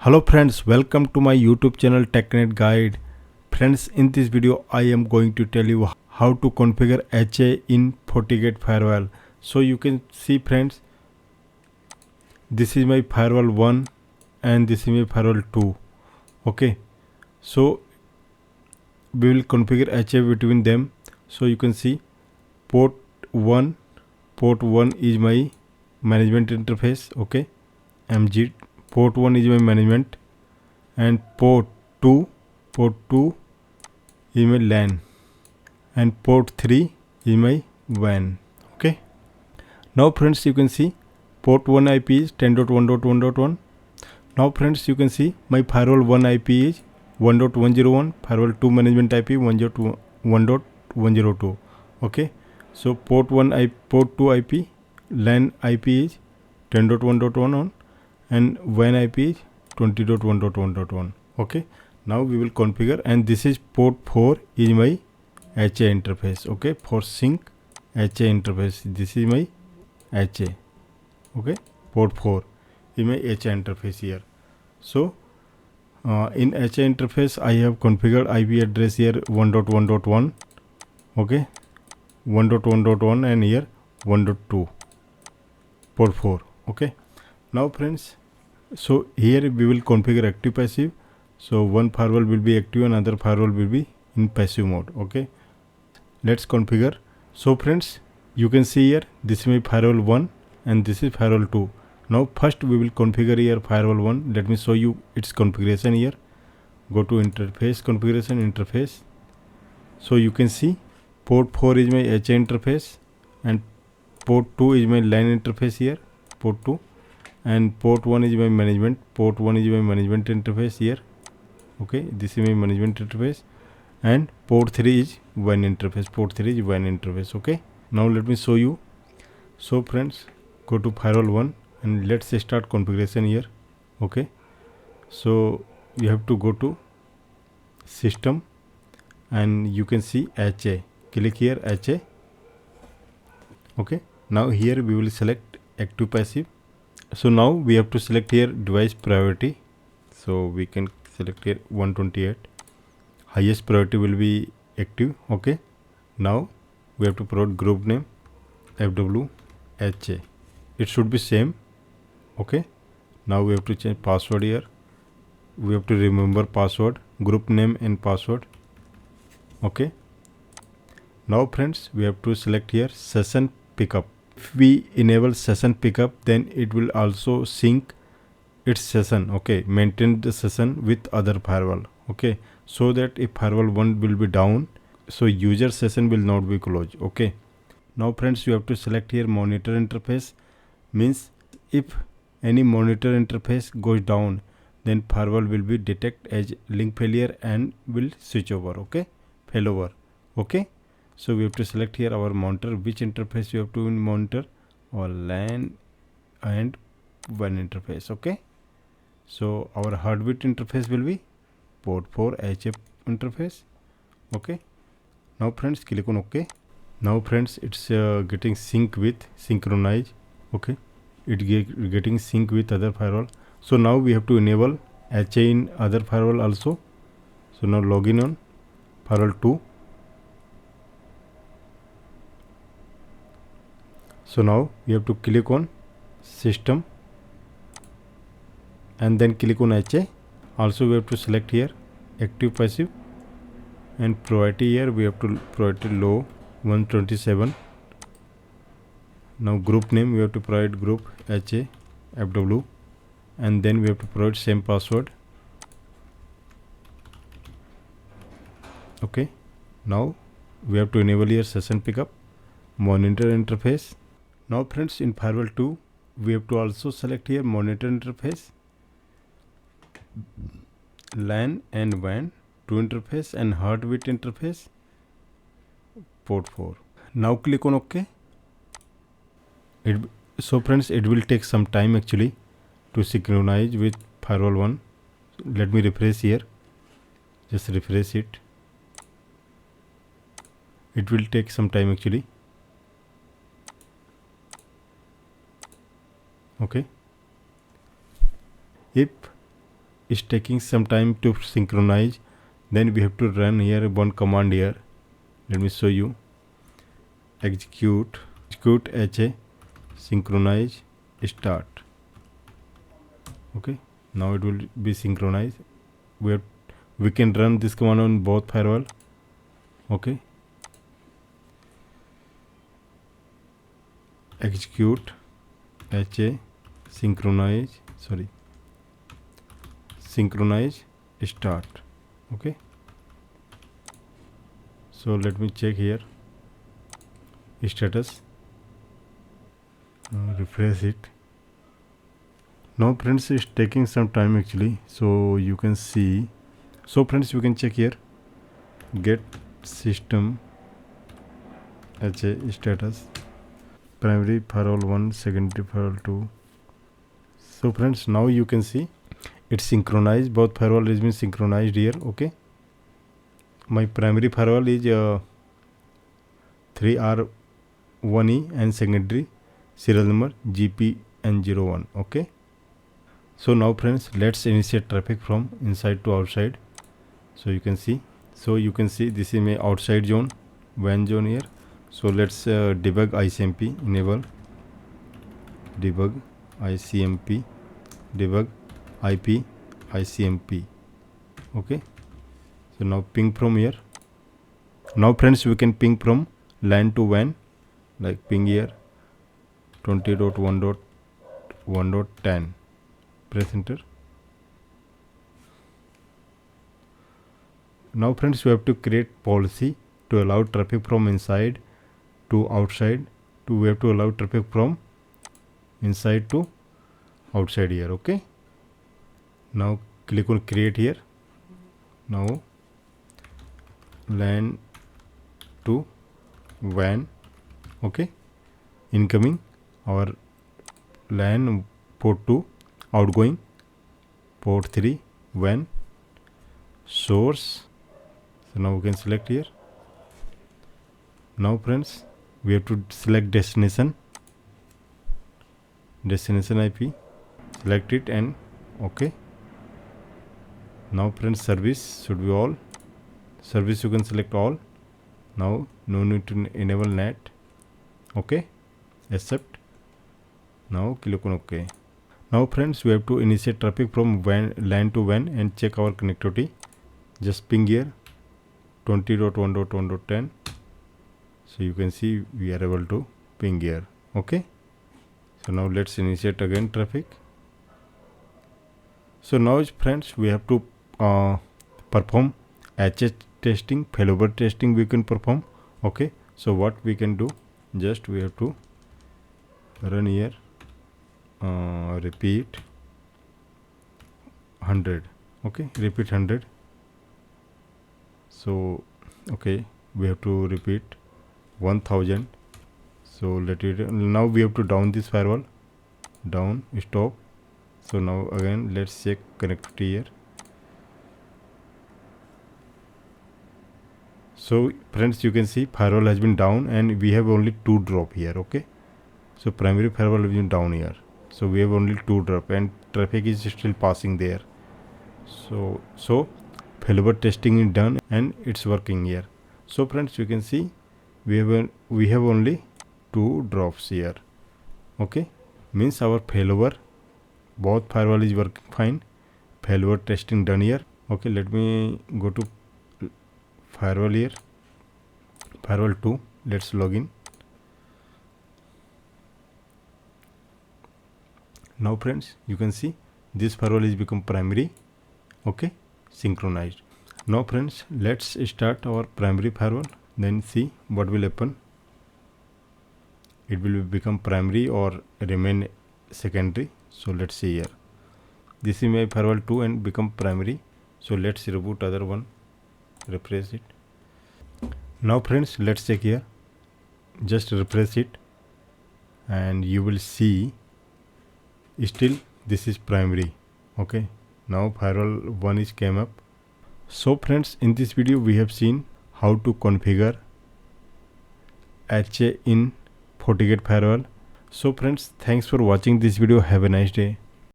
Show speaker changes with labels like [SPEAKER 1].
[SPEAKER 1] Hello friends, welcome to my YouTube channel TechNet Guide. Friends, in this video I am going to tell you how to configure HA in Fortigate Firewall. So you can see friends, this is my firewall 1 and this is my firewall 2. Okay, so we will configure HA between them. So you can see port 1 is my management interface. Okay, MG port 1 is my management, and port 2 is my LAN, and port 3 is my WAN. Okay, now friends, you can see port 1 IP is 10.1.1.1. now friends, you can see my firewall 1 IP is 1.101, firewall 2 management IP 1.1.102. okay, so port 2 IP LAN IP is 10.1.1 and WAN IP is 20.1.1.1. okay, now we will configure, and this is port 4 is my HA interface. Okay, for sync HA interface, this is my HA. okay, port 4 is my HA interface here. So in HA interface I have configured IP address here 1.1.1. okay, 1.1.1 and here 1.2, port 4. okay, now friends, so here we will configure active passive. So one firewall will be active and other firewall will be in passive mode. Okay, let's configure. So friends, you can see here this is my firewall 1 and this is firewall 2. Now first we will configure here firewall 1. Let me show you its configuration here. Go to interface configuration, interface. So you can see port 4 is my HA interface and port 2 is my LAN interface here, port 2, and port 1 is my management, port 1 is my management interface here. Okay, this is my management interface, and port 3 is WAN interface, port 3 is WAN interface. Okay, now let me show you. So friends, go to firewall 1 and let's start configuration here. Okay, so you have to go to system and you can see HA, click here HA. okay, now here we will select active passive. So now we have to select here device priority. So we can select here 128. Highest priority will be active. Okay, now we have to provide group name FW HA. It should be same. Okay, now we have to change password here. We have to remember password, group name and password. Okay, now friends, we have to select here session pickup. If we enable session pickup, then it will also sync its session. Okay, maintain the session with other firewall. Okay, so that if firewall 1 will be down, so user session will not be closed. Okay, now friends, you have to select here monitor interface. Means if any monitor interface goes down, then firewall will be detect as link failure and will switch over. Okay, failover. Okay, so we have to select here our monitor, which interface you have to monitor, or LAN and WAN interface. Okay, so our hardware interface will be port 4 HF interface. Okay, now friends, click on OK. Now friends, it's getting sync with synchronize. Okay, it getting sync with other firewall. So now we have to enable HA in other firewall also. So now login on firewall 2. So now we have to click on system and then click on HA. Also we have to select here active passive, and priority here we have to priority low 127. Now group name we have to provide group HA FW, and then we have to provide same password. Okay, now we have to enable here session pickup, monitor interface. Now friends, in firewall 2 we have to also select here monitor interface, LAN and WAN 2 interface, and hardware interface port 4. Now click on OK. So friends, it will take some time actually to synchronize with firewall 1. Let me refresh here, just refresh it. It will take some time actually. Okay, if is taking some time to synchronize, then we have to run here one command here. Let me show you. Execute HA synchronize start. Okay, now it will be synchronized. We can run this command on both firewall. Okay, execute HA synchronize start. Okay, so let me check here status, refresh it. Now friends, it's taking some time actually, so you can see. So friends, you can check here, get system HA status, primary firewall 1, secondary firewall 2. So friends, now you can see it's synchronized. Both firewall has been synchronized here. Okay, my primary firewall is 3R1E and secondary serial number GPN01. Okay, so now friends, let's initiate traffic from inside to outside. So you can see this is my outside zone, WAN zone here. So let's debug ICMP, enable debug ICMP, debug IP ICMP. Okay, so now ping from here. Now friends, we can ping from LAN to WAN, like ping here 20.1.1.10. press enter. Now friends, we have to create policy to allow traffic from inside to outside. We have to allow traffic from inside to outside here. Okay, now click on create here. Now LAN to WAN. Okay, incoming our LAN port 2, outgoing port 3, WAN source. So now we can select here. Now friends, we have to select destination IP, select it and okay. Now friends, service should be all. Service you can select all. Now no need to enable NAT. Okay, accept. Now click on OK. Now friends, we have to initiate traffic from LAN to WAN and check our connectivity. Just ping here 20.1.1.10. so you can see we are able to ping here. Okay, so now let's initiate again traffic. So now friends, we have to perform HA testing, failover testing we can perform. Okay, so what we can do, just we have to run here repeat 100. Okay, repeat 100. So okay, we have to repeat 1000. So let it. Now we have to down this firewall, down, stop. So now again let's check connectivity here. So friends, you can see firewall has been down and we have only 2 drop here. Okay, so primary firewall has been down here, so we have only 2 drop and traffic is still passing there. So failover testing is done and it's working here. So friends, you can see we have only 2 drops here. Okay, means our failover, both firewall is working fine. Failover testing done here. Okay, let me go to firewall here, firewall 2. Let's log in. Now friends, you can see this firewall is become primary. Okay, synchronized. Now friends, let's start our primary firewall, then see what will happen. It will become primary or remain secondary. So let's see here. This is my firewall 2 and become primary. So let's reboot other one, refresh it. Now friends, let's check here. Just refresh it and you will see still this is primary. Okay, now firewall 1 is came up. So friends, in this video we have seen how to configure HA in Fortigate firewall. So friends, thanks for watching this video. Have a nice day.